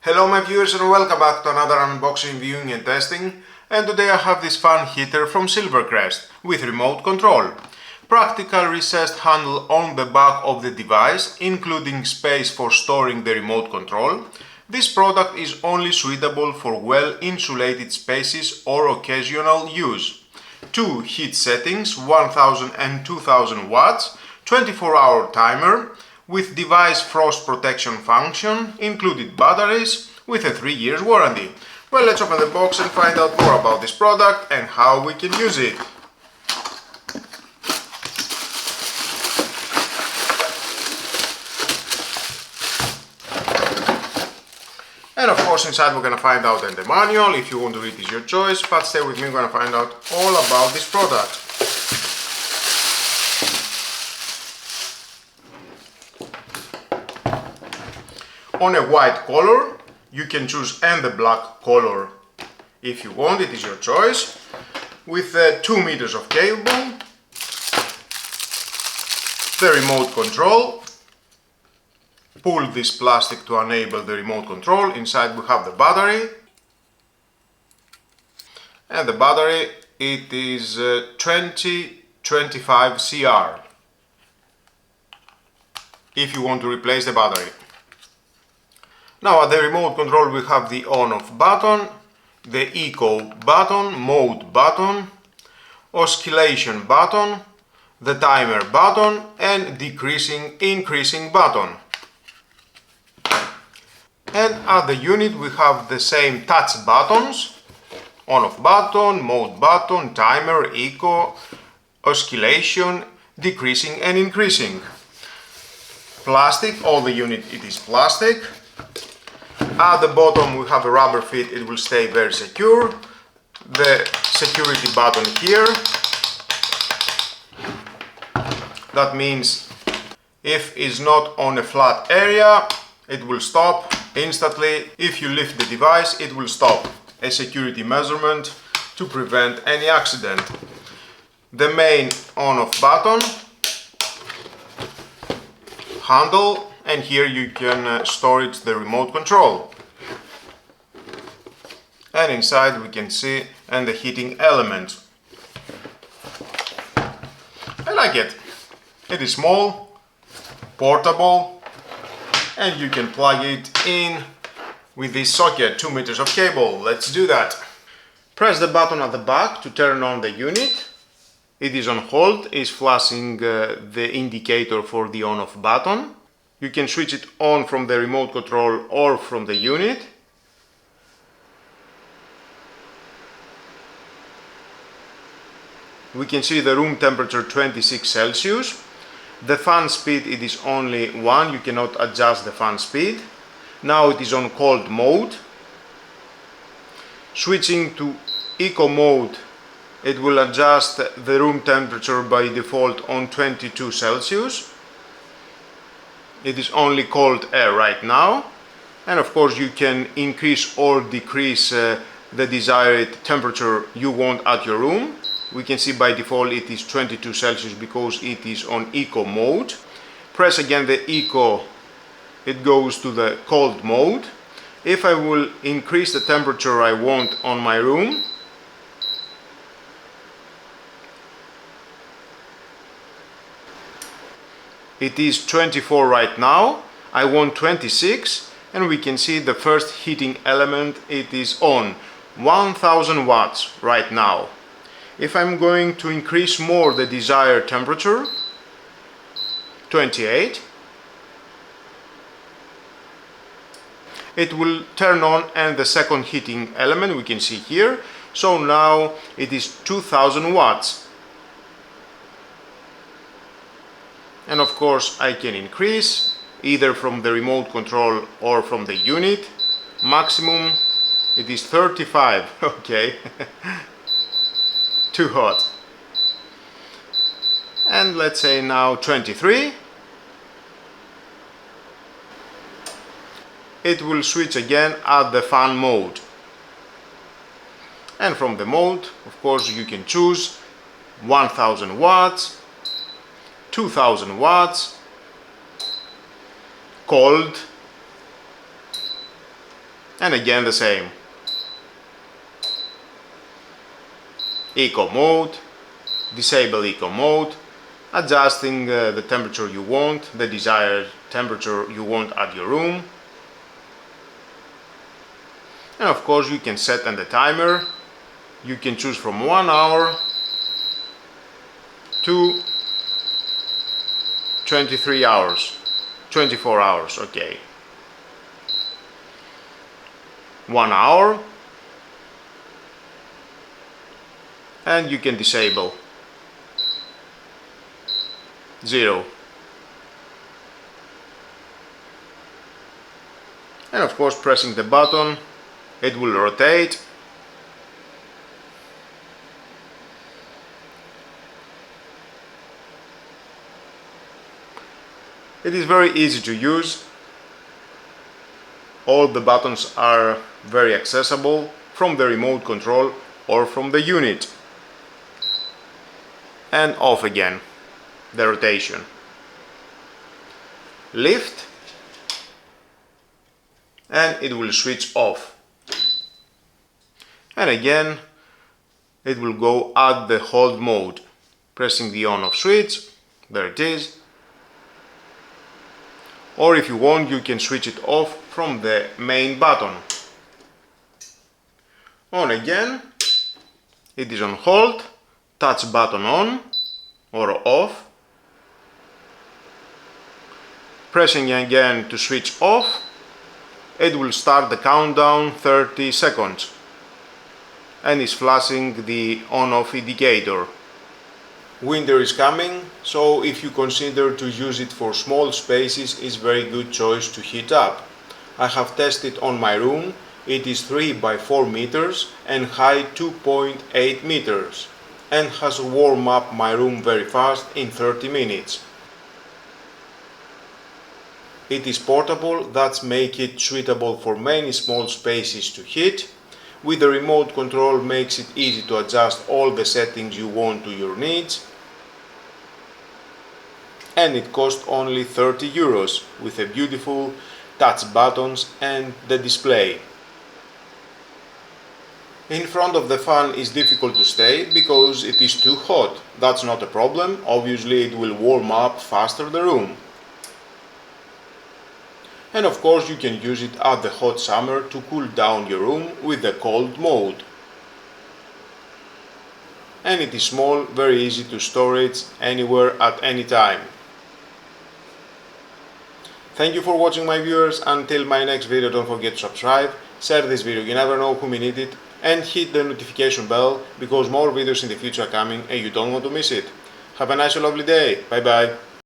Hello my viewers and welcome back to another unboxing, viewing and testing. And today I have this fun heater from SilverCrest with remote control. Practical recessed handle on the back of the device, including space for storing the remote control. This product is only suitable for well insulated spaces or occasional use. Two heat settings, 1000 and 2000 watts, 24-hour timer, with device frost protection function, included batteries, with a 3 years warranty. Well, let's open the box and find out more about this product and how we can use it. And of course inside we're going to find out in the manual. If you want to read it, is your choice, but stay with me, we're going to find out all about this product. On a white color, you can choose and the black color if you want, it is your choice. With 2 meters of cable, the remote control. Pull this plastic to enable the remote control. Inside we have the battery. And the battery, it is 2025 CR. If you want to replace the battery. Now at the remote control we have the on-off button, the eco button, mode button, oscillation button, the timer button and increasing button. And at the unit we have the same touch buttons, on-off button, mode button, timer, eco, oscillation, decreasing and increasing. Plastic, all the unit it is plastic. At the bottom we have a rubber fit, it will stay very secure. The security button here. That means if it's not on a flat area, it will stop instantly. If you lift the device, it will stop. A security measurement to prevent any accident. The main on-off button, handle, and here you can store it, the remote control. And inside we can see and the heating element. I like it. It is small, portable, and you can plug it in with this socket, 2 meters of cable. Let's do that. Press the button at the back to turn on the unit. It is on hold, it's flashing the indicator for the on-off button. You can switch it on from the remote control or from the unit. We can see the room temperature 26 Celsius. The fan speed, it is only 1, you cannot adjust the fan speed. Now it is on cold mode. Switching to eco mode, it will adjust the room temperature by default on 22 Celsius. It is only cold air right now, and of course you can increase or decrease the desired temperature you want at your room. We can see by default it is 22 Celsius because it is on eco mode. Press again the eco, it goes to the cold mode. If I will increase the temperature I want on my room, it is 24 right now, I want 26, and we can see the first heating element, it is on 1000 watts right now. If I'm going to increase more the desired temperature, 28, it will turn on and the second heating element we can see here. So now it is 2000 watts. And of course I can increase either from the remote control or from the unit. Maximum it is 35. Okay. Too hot. And let's say now 23. It will switch again at the fan mode. And from the mode, of course, you can choose 1000 watts, 2000 watts, cold, And again the same. Eco mode, disable eco mode, adjusting the temperature you want, the desired temperature you want at your room. And of course you can set the timer. You can choose from 1 hour to 23 hours, 24 hours, okay. 1 hour, and you can disable 0. And of course pressing the button, it will rotate. It is very easy to use. All the buttons are very accessible from the remote control or from the unit. And off again, the rotation. Lift, and it will switch off. And again, it will go at the hold mode. Pressing the on off switch, there it is. Or if you want, you can switch it off from the main button. On again, it is on hold, touch button on or off. Pressing again to switch off, it will start the countdown 30 seconds and is flashing the on-off indicator. Winter is coming, so if you consider to use it for small spaces, it's very good choice to heat up. I have tested on my room. It is 3 by 4 meters and height 2.8 meters and has warmed up my room very fast in 30 minutes. It is portable, that makes it suitable for many small spaces to heat. With the remote control makes it easy to adjust all the settings you want to your needs. And it costs only 30 euros with a beautiful touch buttons and the display. In front of the fan is difficult to stay because it is too hot. That's not a problem, obviously it will warm up faster the room. And of course you can use it at the hot summer to cool down your room with the cold mode. And it is small, very easy to store it anywhere at any time. Thank you for watching, my viewers. Until my next video, don't forget to subscribe, share this video, you never know who may need it, and hit the notification bell because more videos in the future are coming and you don't want to miss it. Have a nice and lovely day. Bye bye.